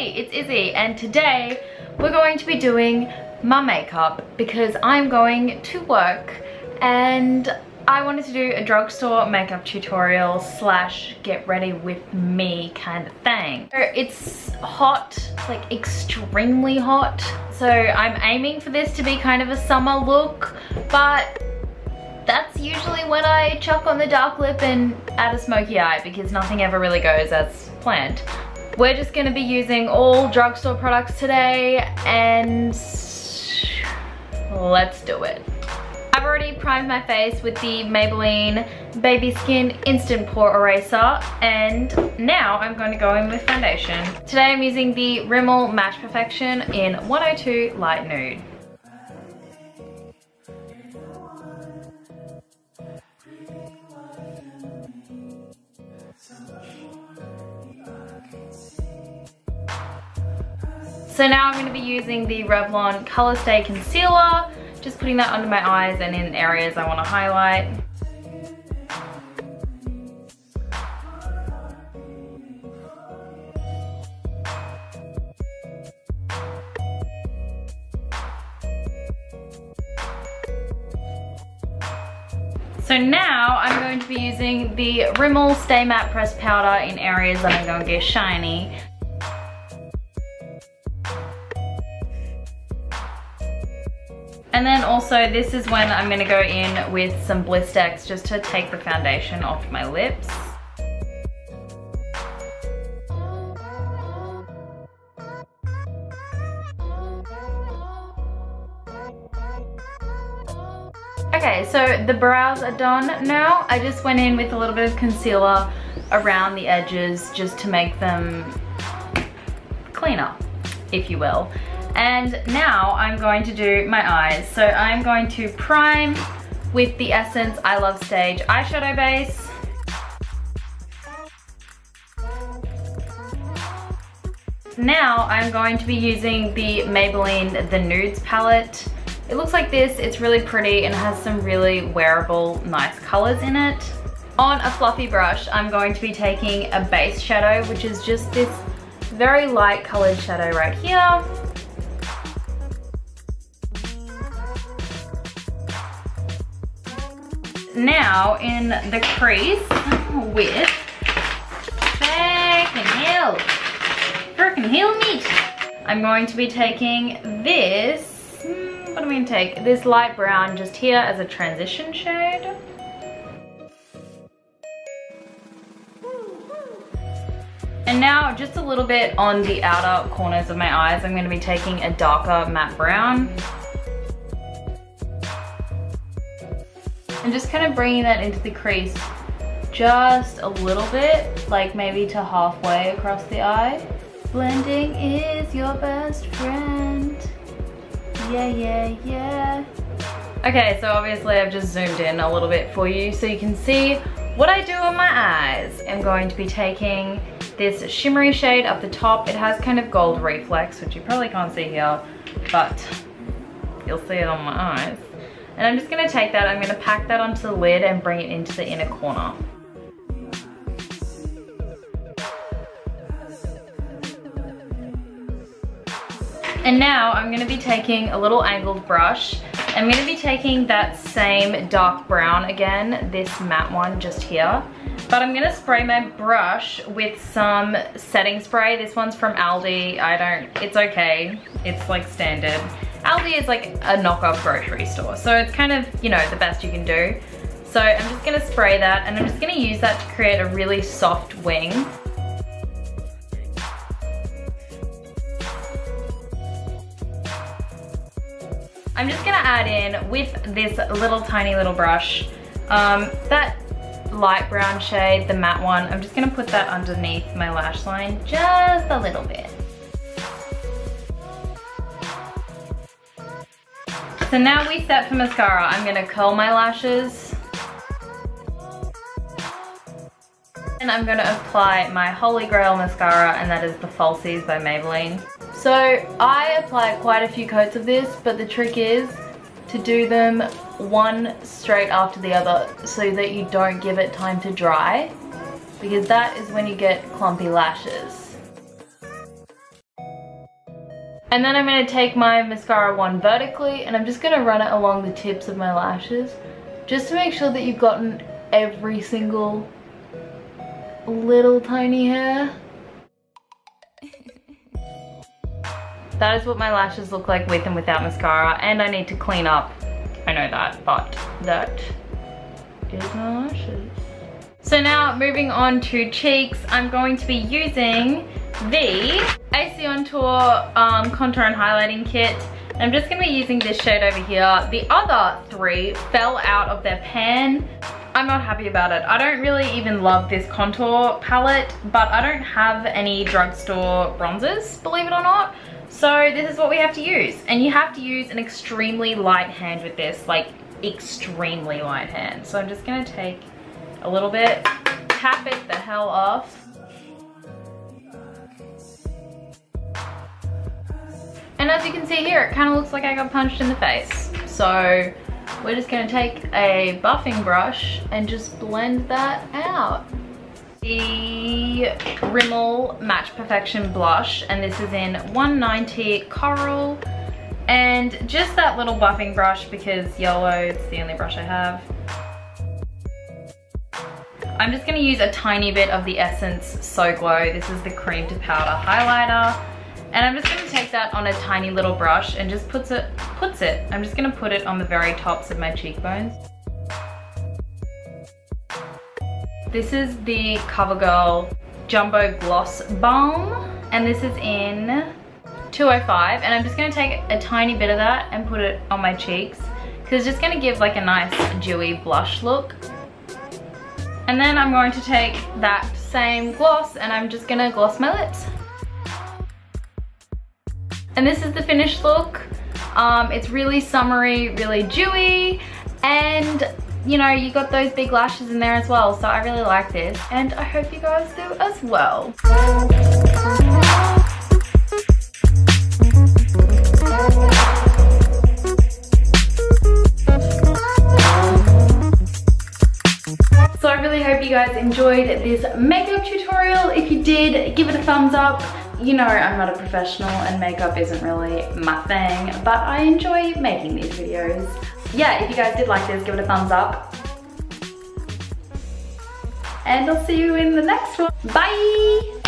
Hey, it's Izzy, and today we're going to be doing my makeup because I'm going to work and I wanted to do a drugstore makeup tutorial slash get ready with me kind of thing. It's hot, like extremely hot, so I'm aiming for this to be kind of a summer look, but that's usually when I chuck on the dark lip and add a smoky eye because nothing ever really goes as planned. We're just going to be using all drugstore products today and let's do it. I've already primed my face with the Maybelline Baby Skin Instant Pore Eraser, and now I'm going to go in with foundation. Today I'm using the Rimmel Match Perfection in 102 Light Nude. So now I'm going to be using the Revlon Color Stay Concealer, just putting that under my eyes and in areas I want to highlight. So now I'm going to be using the Rimmel Stay Matte Pressed Powder in areas that I'm going to get shiny. And then also this is when I'm going to go in with some Blistex just to take the foundation off my lips. Okay, so the brows are done now. I just went in with a little bit of concealer around the edges just to make them cleaner, if you will. And now I'm going to do my eyes. So I'm going to prime with the Essence I Love Stage eyeshadow base. Now I'm going to be using the Maybelline The Nudes palette. It looks like this, it's really pretty and has some really wearable, nice colors in it. On a fluffy brush, I'm going to be taking a base shadow, which is just this very light colored shadow right here. Now in the crease with freaking hell meat, I'm going to be taking this, what am I going to take? This light brown just here as a transition shade. And now just a little bit on the outer corners of my eyes, I'm going to be taking a darker matte brown. And just kind of bringing that into the crease just a little bit, like maybe to halfway across the eye. Blending is your best friend. Yeah, yeah, yeah. Okay, so obviously I've just zoomed in a little bit for you so you can see what I do on my eyes. I'm going to be taking this shimmery shade up the top. It has kind of gold reflex, which you probably can't see here, but you'll see it on my eyes. And I'm just going to take that, I'm going to pack that onto the lid and bring it into the inner corner. And now I'm going to be taking a little angled brush. I'm going to be taking that same dark brown again, this matte one just here. But I'm going to spray my brush with some setting spray. This one's from Aldi. It's okay. It's like standard. Aldi is like a knockoff grocery store, so it's kind of, you know, the best you can do. So I'm just going to spray that, and I'm just going to use that to create a really soft wing. I'm just going to add in with this little tiny little brush, that light brown shade, the matte one. I'm just going to put that underneath my lash line just a little bit. So now we set for mascara. I'm going to curl my lashes. And I'm going to apply my Holy Grail mascara, and that is the Falsies by Maybelline. So I apply quite a few coats of this, but the trick is to do them one straight after the other so that you don't give it time to dry, because that is when you get clumpy lashes. And then I'm going to take my mascara wand vertically and I'm just going to run it along the tips of my lashes just to make sure that you've gotten every single little tiny hair. That is what my lashes look like with and without mascara, and I need to clean up. I know that, but that is my lashes. So now moving on to cheeks, I'm going to be using the AC On Tour Contour and Highlighting Kit. And I'm just going to be using this shade over here. The other three fell out of their pan. I'm not happy about it. I don't really even love this contour palette, but I don't have any drugstore bronzers, believe it or not. So this is what we have to use. And you have to use an extremely light hand with this, like extremely light hand. So I'm just going to take a little bit, tap it the hell off. And as you can see here, it kind of looks like I got punched in the face. So we're just going to take a buffing brush and just blend that out. The Rimmel Match Perfection blush, and this is in 190 Coral, and just that little buffing brush because yellow, it's the only brush I have. I'm just going to use a tiny bit of the Essence So Glow. This is the cream to powder highlighter, and I'm just going to take that on a tiny little brush and just puts it. I'm just going to put it on the very tops of my cheekbones. This is the CoverGirl Jumbo Gloss Balm, and this is in 205, and I'm just going to take a tiny bit of that and put it on my cheeks because it's just going to give like a nice dewy blush look. And then I'm going to take that same gloss and I'm just going to gloss my lips. And this is the finished look. It's really summery, really dewy, and you know, you got those big lashes in there as well, so I really like this, and I hope you guys do as well. So I really hope you guys enjoyed this makeup tutorial. If you did, give it a thumbs up. You know, I'm not a professional and makeup isn't really my thing, but I enjoy making these videos. Yeah, if you guys did like this, give it a thumbs up. And I'll see you in the next one. Bye!